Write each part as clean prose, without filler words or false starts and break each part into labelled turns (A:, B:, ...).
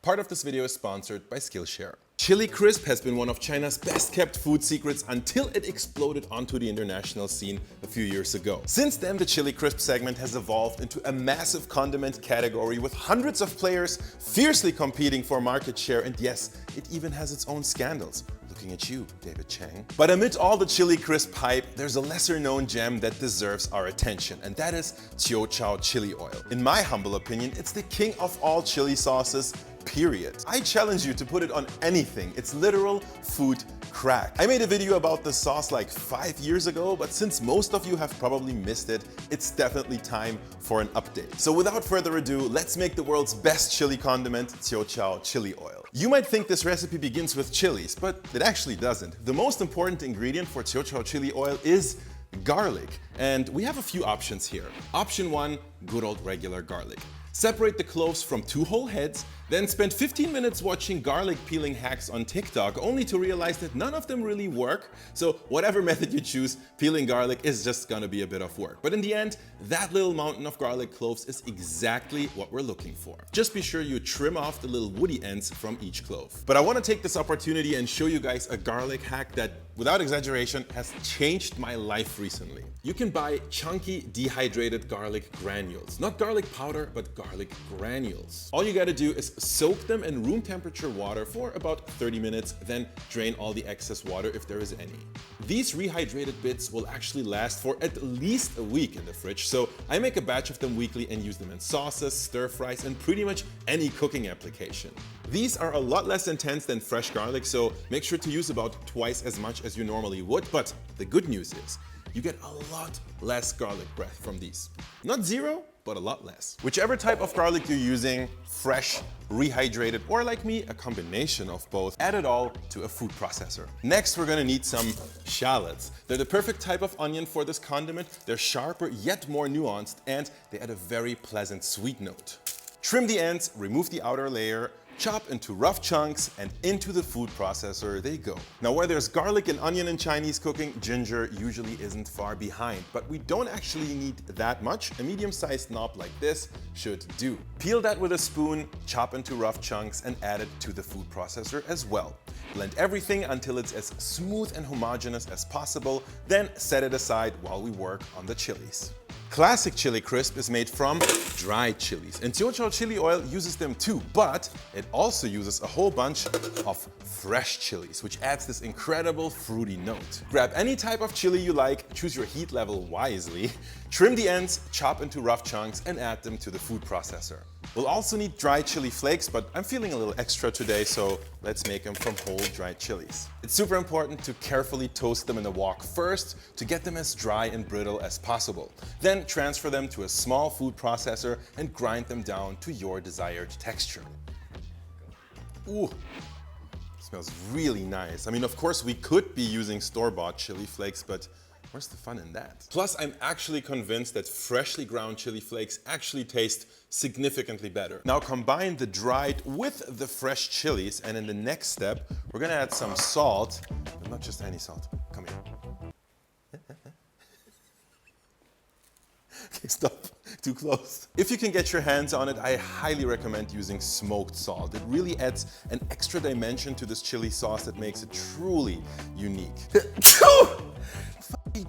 A: Part of this video is sponsored by Skillshare. Chili crisp has been one of China's best kept food secrets until it exploded onto the international scene a few years ago. Since then, the chili crisp segment has evolved into a massive condiment category with hundreds of players fiercely competing for market share, and yes, it even has its own scandals. Looking at you, David Chang. But amid all the chili crisp hype, there's a lesser known gem that deserves our attention, and that is Chiu chili oil. In my humble opinion, it's the king of all chili sauces, period. I challenge you to put it on anything. It's literal food crack. I made a video about this sauce like 5 years ago, but since most of you have probably missed it, it's definitely time for an update. So without further ado, let's make the world's best chili condiment, Chiu chili oil. You might think this recipe begins with chilies, but it actually doesn't. The most important ingredient for Chiu chili oil is garlic, and we have a few options here. Option 1, good old regular garlic. Separate the cloves from 2 whole heads, then spend 15 minutes watching garlic peeling hacks on TikTok, only to realize that none of them really work. So whatever method you choose, peeling garlic is just gonna be a bit of work. But in the end, that little mountain of garlic cloves is exactly what we're looking for. Just be sure you trim off the little woody ends from each clove. But I wanna take this opportunity and show you guys a garlic hack that, without exaggeration, has changed my life recently. You can buy chunky dehydrated garlic granules. Not garlic powder, but garlic granules. All you gotta do is soak them in room temperature water for about 30 minutes, then drain all the excess water if there is any. These rehydrated bits will actually last for at least a week in the fridge, so I make a batch of them weekly and use them in sauces, stir fries, and pretty much any cooking application. These are a lot less intense than fresh garlic, so make sure to use about twice as much as you normally would, but the good news is you get a lot less garlic breath from these. Not zero, but a lot less. Whichever type of garlic you're using, fresh, rehydrated, or like me, a combination of both, add it all to a food processor. Next, we're gonna need some shallots. They're the perfect type of onion for this condiment. They're sharper, yet more nuanced, and they add a very pleasant sweet note. Trim the ends, remove the outer layer, chop into rough chunks, and into the food processor they go. Now, where there's garlic and onion in Chinese cooking, ginger usually isn't far behind, but we don't actually need that much. A medium-sized knob like this should do. Peel that with a spoon, chop into rough chunks, and add it to the food processor as well. Blend everything until it's as smooth and homogeneous as possible, then set it aside while we work on the chilies. Classic chili crisp is made from dried chilies, and Chiu chili oil uses them too, but it also uses a whole bunch of fresh chilies, which adds this incredible fruity note. Grab any type of chili you like, choose your heat level wisely, trim the ends, chop into rough chunks, and add them to the food processor. We'll also need dried chili flakes, but I'm feeling a little extra today, so let's make them from whole dried chilies. It's super important to carefully toast them in a wok first to get them as dry and brittle as possible. Then transfer them to a small food processor and grind them down to your desired texture. Ooh, smells really nice. I mean, of course, we could be using store-bought chili flakes, but where's the fun in that? Plus, I'm actually convinced that freshly ground chili flakes actually taste significantly better. Now combine the dried with the fresh chilies, and in the next step, we're gonna add some salt, but not just any salt. Come here. Okay, stop. Too close. If you can get your hands on it, I highly recommend using smoked salt. It really adds an extra dimension to this chili sauce that makes it truly unique.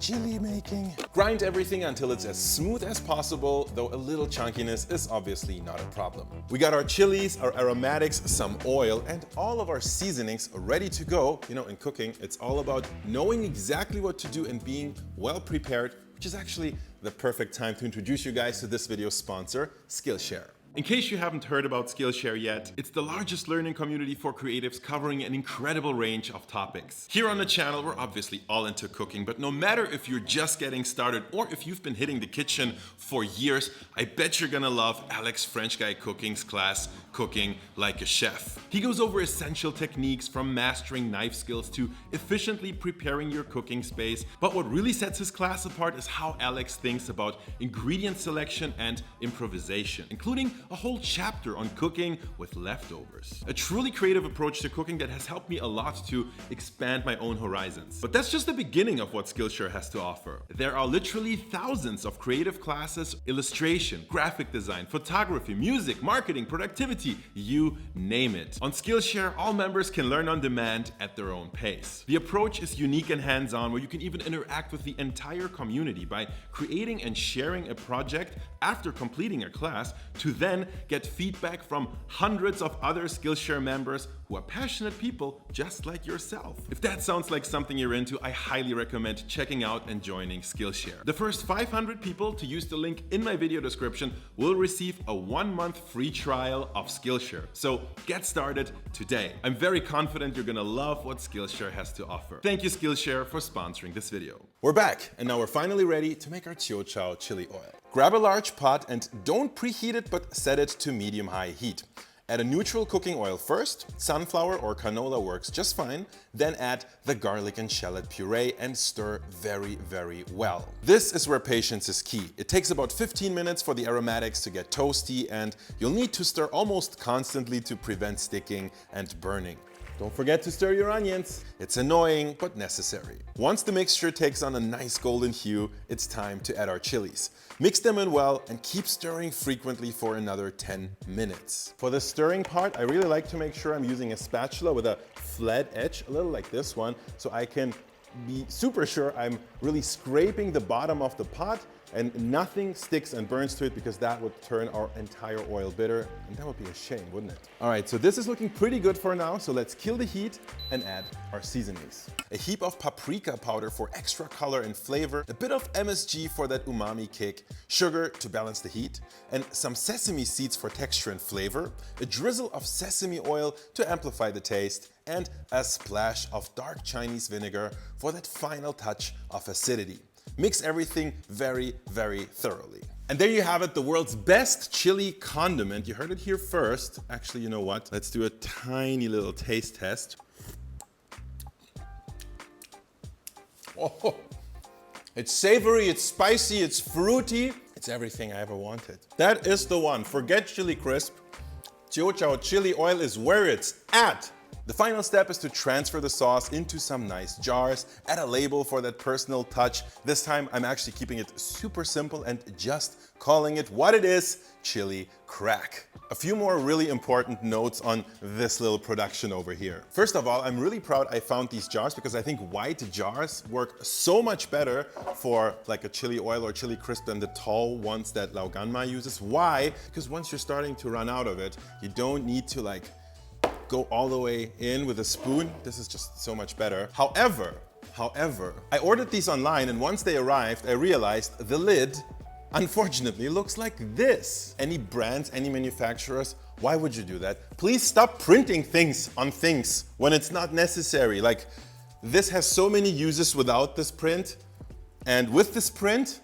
A: Chili making. Grind everything until it's as smooth as possible, though a little chunkiness is obviously not a problem. We got our chilies, our aromatics, some oil, and all of our seasonings ready to go. You know, in cooking, it's all about knowing exactly what to do and being well prepared, which is actually the perfect time to introduce you guys to this video's sponsor, Skillshare. In case you haven't heard about Skillshare yet, it's the largest learning community for creatives covering an incredible range of topics. Here on the channel, we're obviously all into cooking, but no matter if you're just getting started or if you've been hitting the kitchen for years, I bet you're gonna love Alex French Guy Cooking's class, Cooking Like a Chef. He goes over essential techniques from mastering knife skills to efficiently preparing your cooking space. But what really sets his class apart is how Alex thinks about ingredient selection and improvisation, including a whole chapter on cooking with leftovers. A truly creative approach to cooking that has helped me a lot to expand my own horizons. But that's just the beginning of what Skillshare has to offer. There are literally thousands of creative classes, illustration, graphic design, photography, music, marketing, productivity, community, you name it. On Skillshare, all members can learn on demand at their own pace. The approach is unique and hands-on, where you can even interact with the entire community by creating and sharing a project after completing a class to then get feedback from hundreds of other Skillshare members who are passionate people just like yourself. If that sounds like something you're into, I highly recommend checking out and joining Skillshare. The first 500 people to use the link in my video description will receive a 1-month free trial of Skillshare. So get started today. I'm very confident you're gonna love what Skillshare has to offer. Thank you, Skillshare, for sponsoring this video. We're back, and now we're finally ready to make our Chow chili oil. Grab a large pot and don't preheat it, but set it to medium-high heat. Add a neutral cooking oil first. Sunflower or canola works just fine. Then add the garlic and shallot puree and stir very, very well. This is where patience is key. It takes about 15 minutes for the aromatics to get toasty, and you'll need to stir almost constantly to prevent sticking and burning. Don't forget to stir your onions. It's annoying, but necessary. Once the mixture takes on a nice golden hue, it's time to add our chilies. Mix them in well and keep stirring frequently for another 10 minutes. For the stirring part, I really like to make sure I'm using a spatula with a flat edge, a little like this one, so I can be super sure I'm really scraping the bottom of the pot and nothing sticks and burns to it, because that would turn our entire oil bitter, and that would be a shame, wouldn't it? All right, so this is looking pretty good for now, so let's kill the heat and add our seasonings. A heap of paprika powder for extra color and flavor, a bit of MSG for that umami kick, sugar to balance the heat, and some sesame seeds for texture and flavor, a drizzle of sesame oil to amplify the taste, and a splash of dark Chinese vinegar for that final touch of acidity. Mix everything very, very thoroughly. And there you have it, the world's best chili condiment. You heard it here first. Actually, you know what? Let's do a tiny little taste test. Oh, it's savory, it's spicy, it's fruity. It's everything I ever wanted. That is the one. Forget chili crisp. Chow chili oil is where it's at. The final step is to transfer the sauce into some nice jars, add a label for that personal touch. This time I'm actually keeping it super simple and just calling it what it is, chili crack. A few more really important notes on this little production over here. First of all, I'm really proud I found these jars, because I think white jars work so much better for like a chili oil or chili crisp than the tall ones that Lao Ganma uses. Why? Because once you're starting to run out of it, you don't need to like go all the way in with a spoon. This is just so much better. However, I ordered these online, and once they arrived, I realized the lid, unfortunately, looks like this. Any brands, any manufacturers, why would you do that? Please stop printing things on things when it's not necessary. Like, this has so many uses without this print, and with this print,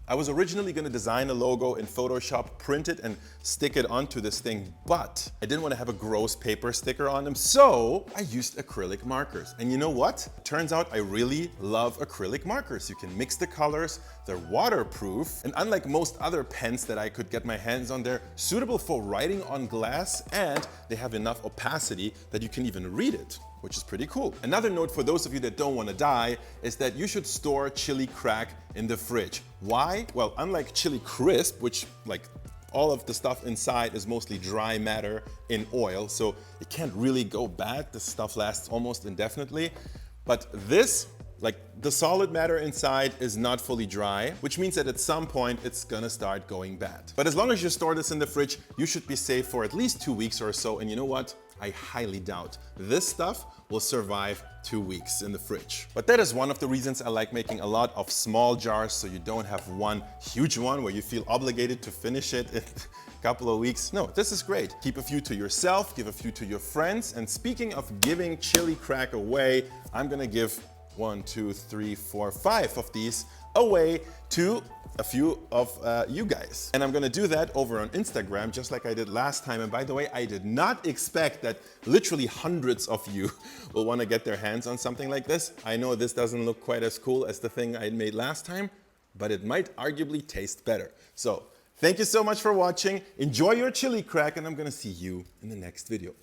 A: I was originally going to design a logo in Photoshop, print it and stick it onto this thing, but I didn't want to have a gross paper sticker on them, so I used acrylic markers. And you know what? Turns out I really love acrylic markers. You can mix the colors, they're waterproof, and unlike most other pens that I could get my hands on, they're suitable for writing on glass, and they have enough opacity that you can even read it, which is pretty cool. Another note for those of you that don't want to die is that you should store chili crack in the fridge. Why? Well, unlike chili crisp, which like all of the stuff inside is mostly dry matter in oil, so it can't really go bad. This stuff lasts almost indefinitely. But this, like the solid matter inside, is not fully dry, which means that at some point it's gonna start going bad. But as long as you store this in the fridge, you should be safe for at least 2 weeks or so. And you know what? I highly doubt this stuff will survive 2 weeks in the fridge. But that is one of the reasons I like making a lot of small jars, so you don't have one huge one where you feel obligated to finish it in a couple of weeks. No, this is great. Keep a few to yourself, give a few to your friends. And speaking of giving chili crack away, I'm gonna give 1, 2, 3, 4, 5 of these away to a few of you guys. And I'm gonna do that over on Instagram, just like I did last time. And by the way, I did not expect that literally hundreds of you will wanna get their hands on something like this. I know this doesn't look quite as cool as the thing I made last time, but it might arguably taste better. So thank you so much for watching. Enjoy your chili crack, and I'm gonna see you in the next video.